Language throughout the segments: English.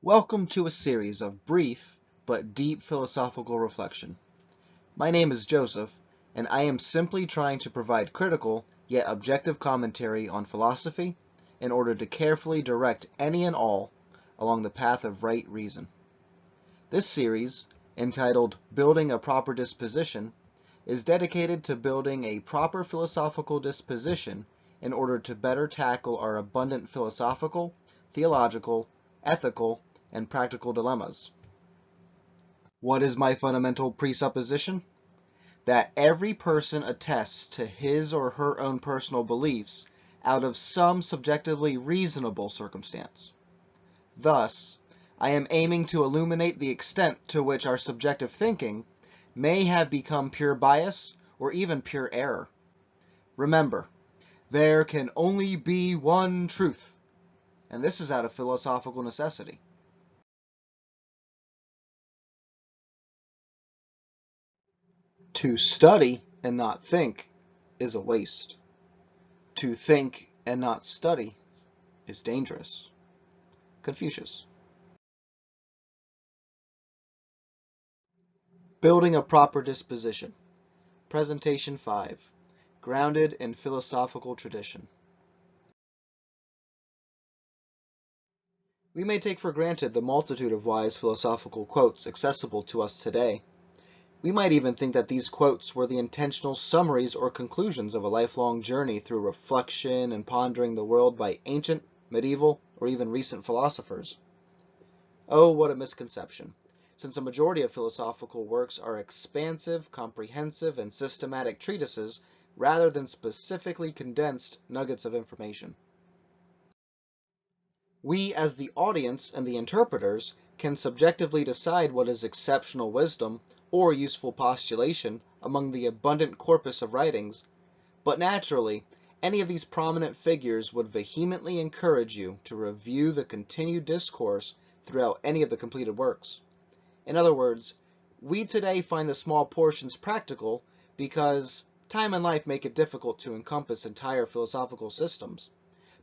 Welcome to a series of brief but deep philosophical reflection. My name is Joseph, and I am simply trying to provide critical yet objective commentary on philosophy in order to carefully direct any and all along the path of right reason. This series, entitled Building a Proper Disposition, is dedicated to building a proper philosophical disposition in order to better tackle our abundant philosophical, theological, ethical, and practical dilemmas. What is my fundamental presupposition? That every person attests to his or her own personal beliefs out of some subjectively reasonable circumstance. Thus, I am aiming to illuminate the extent to which our subjective thinking may have become pure bias or even pure error. Remember, there can only be one truth, and this is out of philosophical necessity. To study and not think is a waste. To think and not study is dangerous. Confucius. Building a proper disposition. Presentation 5. Grounded in philosophical tradition. We may take for granted the multitude of wise philosophical quotes accessible to us today. We might even think that these quotes were the intentional summaries or conclusions of a lifelong journey through reflection and pondering the world by ancient, medieval, or even recent philosophers. Oh, what a misconception, since a majority of philosophical works are expansive, comprehensive, and systematic treatises rather than specifically condensed nuggets of information. We, as the audience and the interpreters, can subjectively decide what is exceptional wisdom or useful postulation among the abundant corpus of writings, but naturally, any of these prominent figures would vehemently encourage you to review the continued discourse throughout any of the completed works. In other words, we today find the small portions practical because time and life make it difficult to encompass entire philosophical systems.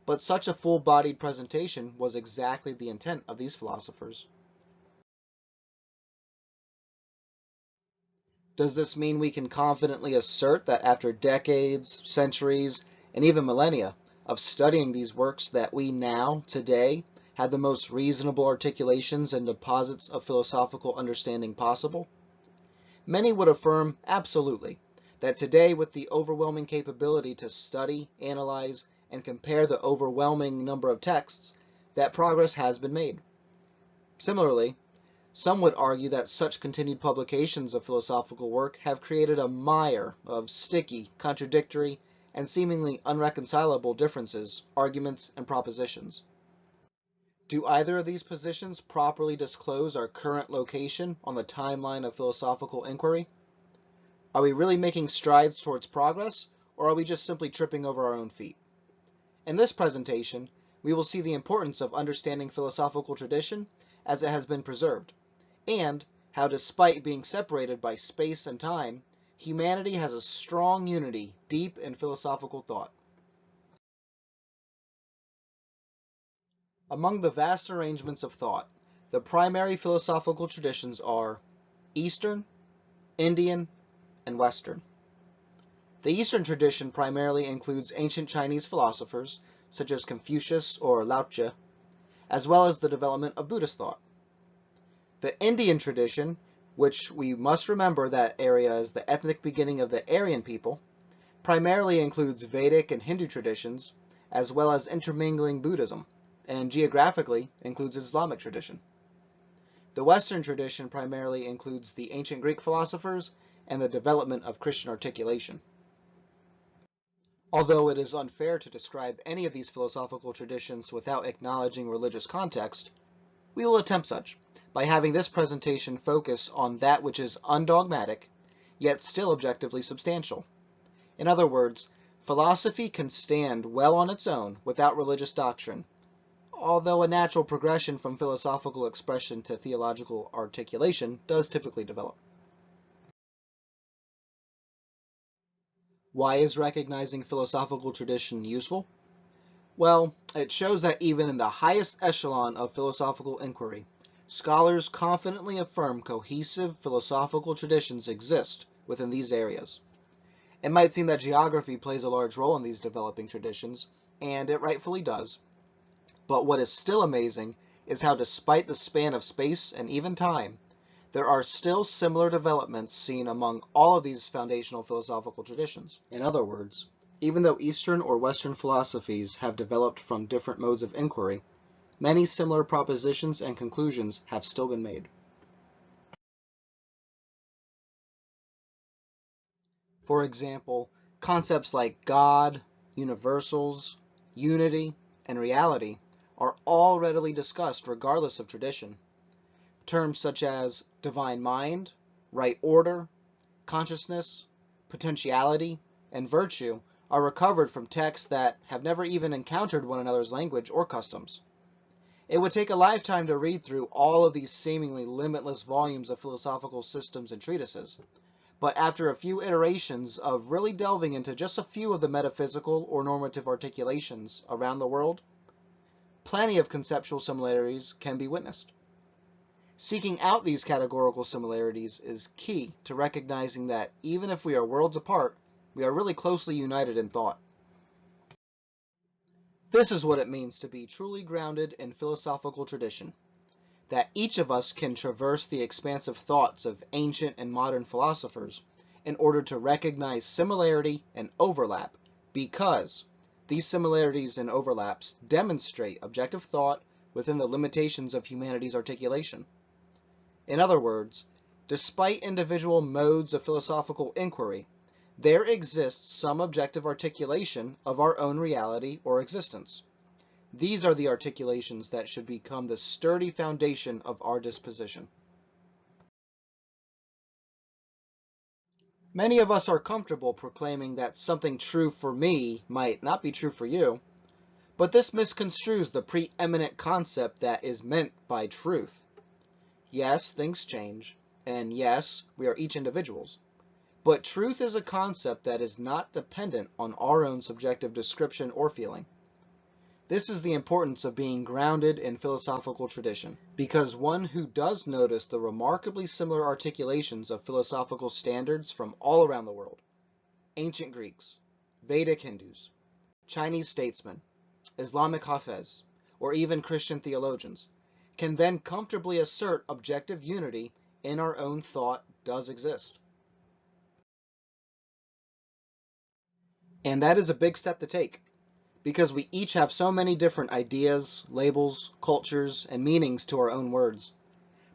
But such a full-bodied presentation was exactly the intent of these philosophers. Does this mean we can confidently assert that after decades, centuries, and even millennia of studying these works that we now, today, have the most reasonable articulations and deposits of philosophical understanding possible? Many would affirm absolutely that today, with the overwhelming capability to study, analyze, and compare the overwhelming number of texts, that progress has been made. Similarly, some would argue that such continued publications of philosophical work have created a mire of sticky, contradictory, and seemingly unreconcilable differences, arguments, and propositions. Do either of these positions properly disclose our current location on the timeline of philosophical inquiry? Are we really making strides towards progress, or are we just simply tripping over our own feet? In this presentation, we will see the importance of understanding philosophical tradition as it has been preserved, and how despite being separated by space and time, humanity has a strong unity deep in philosophical thought. Among the vast arrangements of thought, the primary philosophical traditions are Eastern, Indian, and Western. The Eastern tradition primarily includes ancient Chinese philosophers, such as Confucius or Lao Tzu, as well as the development of Buddhist thought. The Indian tradition, which we must remember that area is the ethnic beginning of the Aryan people, primarily includes Vedic and Hindu traditions, as well as intermingling Buddhism, and geographically includes Islamic tradition. The Western tradition primarily includes the ancient Greek philosophers and the development of Christian articulation. Although it is unfair to describe any of these philosophical traditions without acknowledging religious context, we will attempt such by having this presentation focus on that which is undogmatic, yet still objectively substantial. In other words, philosophy can stand well on its own without religious doctrine, although a natural progression from philosophical expression to theological articulation does typically develop. Why is recognizing philosophical tradition useful? Well, it shows that even in the highest echelon of philosophical inquiry, scholars confidently affirm cohesive philosophical traditions exist within these areas. It might seem that geography plays a large role in these developing traditions, and it rightfully does. But what is still amazing is how, despite the span of space and even time, there are still similar developments seen among all of these foundational philosophical traditions. In other words, even though Eastern or Western philosophies have developed from different modes of inquiry, many similar propositions and conclusions have still been made. For example, concepts like God, universals, unity, and reality are all readily discussed regardless of tradition. Terms such as divine mind, right order, consciousness, potentiality, and virtue are recovered from texts that have never even encountered one another's language or customs. It would take a lifetime to read through all of these seemingly limitless volumes of philosophical systems and treatises, but after a few iterations of really delving into just a few of the metaphysical or normative articulations around the world, plenty of conceptual similarities can be witnessed. Seeking out these categorical similarities is key to recognizing that even if we are worlds apart, we are really closely united in thought. This is what it means to be truly grounded in philosophical tradition, that each of us can traverse the expansive thoughts of ancient and modern philosophers in order to recognize similarity and overlap, because these similarities and overlaps demonstrate objective thought within the limitations of humanity's articulation. In other words, despite individual modes of philosophical inquiry, there exists some objective articulation of our own reality or existence. These are the articulations that should become the sturdy foundation of our disposition. Many of us are comfortable proclaiming that something true for me might not be true for you, but this misconstrues the preeminent concept that is meant by truth. Yes, things change, and yes, we are each individuals, but truth is a concept that is not dependent on our own subjective description or feeling. This is the importance of being grounded in philosophical tradition, because one who does notice the remarkably similar articulations of philosophical standards from all around the world, ancient Greeks, Vedic Hindus, Chinese statesmen, Islamic Hafiz, or even Christian theologians, can then comfortably assert objective unity in our own thought does exist. And that is a big step to take, because we each have so many different ideas, labels, cultures, and meanings to our own words.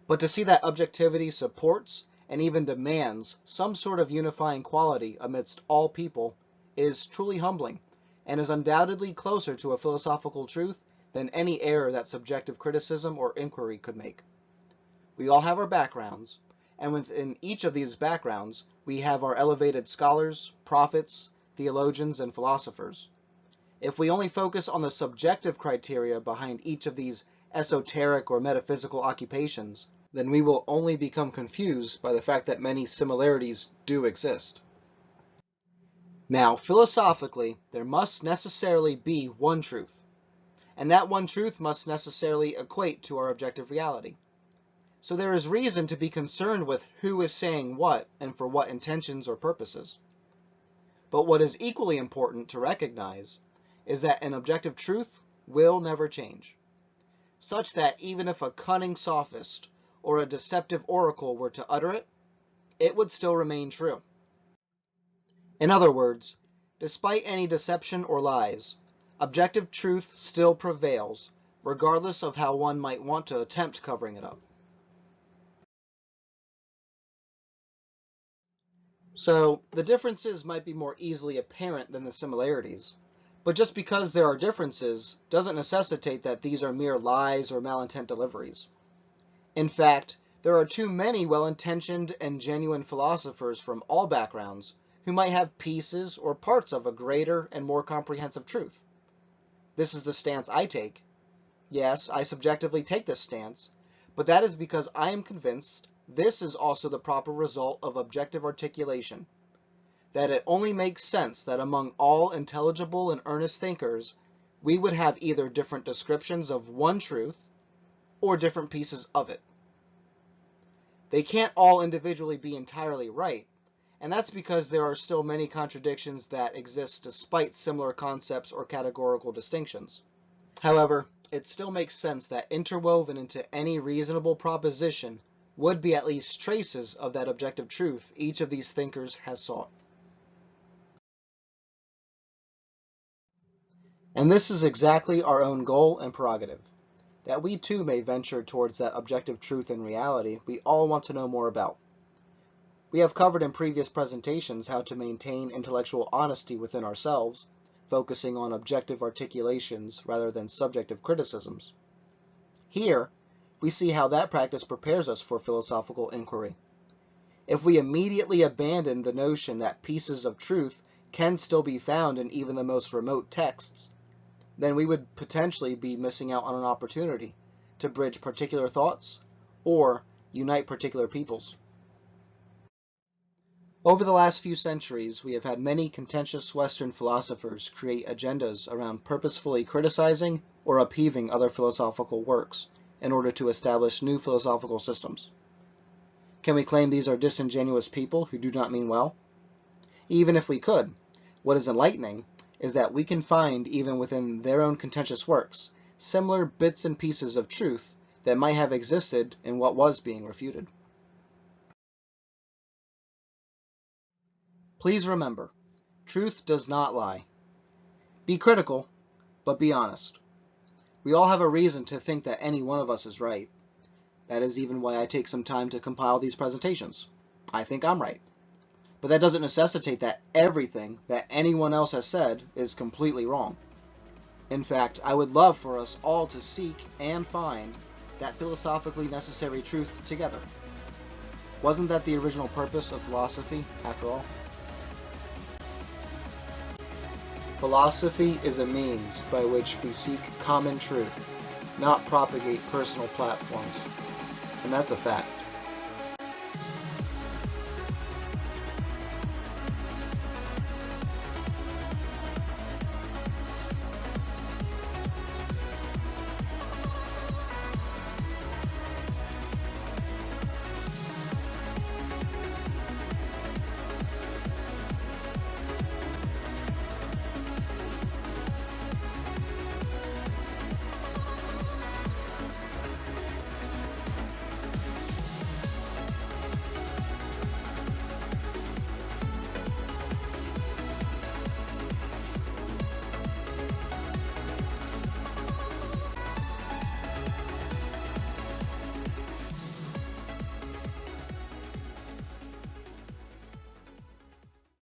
But to see that objectivity supports and even demands some sort of unifying quality amidst all people is truly humbling, and is undoubtedly closer to a philosophical truth than any error that subjective criticism or inquiry could make. We all have our backgrounds, and within each of these backgrounds, we have our elevated scholars, prophets, theologians, and philosophers. If we only focus on the subjective criteria behind each of these esoteric or metaphysical occupations, then we will only become confused by the fact that many similarities do exist. Now, philosophically, there must necessarily be one truth, and that one truth must necessarily equate to our objective reality. So there is reason to be concerned with who is saying what and for what intentions or purposes. But what is equally important to recognize is that an objective truth will never change, such that even if a cunning sophist or a deceptive oracle were to utter it, it would still remain true. In other words, despite any deception or lies, objective truth still prevails, regardless of how one might want to attempt covering it up. So, the differences might be more easily apparent than the similarities, but just because there are differences doesn't necessitate that these are mere lies or malintent deliveries. In fact, there are too many well-intentioned and genuine philosophers from all backgrounds who might have pieces or parts of a greater and more comprehensive truth. This is the stance I take. Yes, I subjectively take this stance, but that is because I am convinced this is also the proper result of objective articulation, that it only makes sense that among all intelligible and earnest thinkers, we would have either different descriptions of one truth or different pieces of it. They can't all individually be entirely right, and that's because there are still many contradictions that exist despite similar concepts or categorical distinctions. However, it still makes sense that interwoven into any reasonable proposition would be at least traces of that objective truth each of these thinkers has sought. And this is exactly our own goal and prerogative, that we too may venture towards that objective truth and reality we all want to know more about. We have covered in previous presentations how to maintain intellectual honesty within ourselves, focusing on objective articulations rather than subjective criticisms. Here, we see how that practice prepares us for philosophical inquiry. If we immediately abandon the notion that pieces of truth can still be found in even the most remote texts, then we would potentially be missing out on an opportunity to bridge particular thoughts or unite particular peoples. Over the last few centuries, we have had many contentious Western philosophers create agendas around purposefully criticizing or upheaving other philosophical works in order to establish new philosophical systems. Can we claim these are disingenuous people who do not mean well? Even if we could, what is enlightening is that we can find, even within their own contentious works, similar bits and pieces of truth that might have existed in what was being refuted. Please remember, truth does not lie. Be critical, but be honest. We all have a reason to think that any one of us is right. That is even why I take some time to compile these presentations. I think I'm right. But that doesn't necessitate that everything that anyone else has said is completely wrong. In fact, I would love for us all to seek and find that philosophically necessary truth together. Wasn't that the original purpose of philosophy, after all? Philosophy is a means by which we seek common truth, not propagate personal platforms. And that's a fact.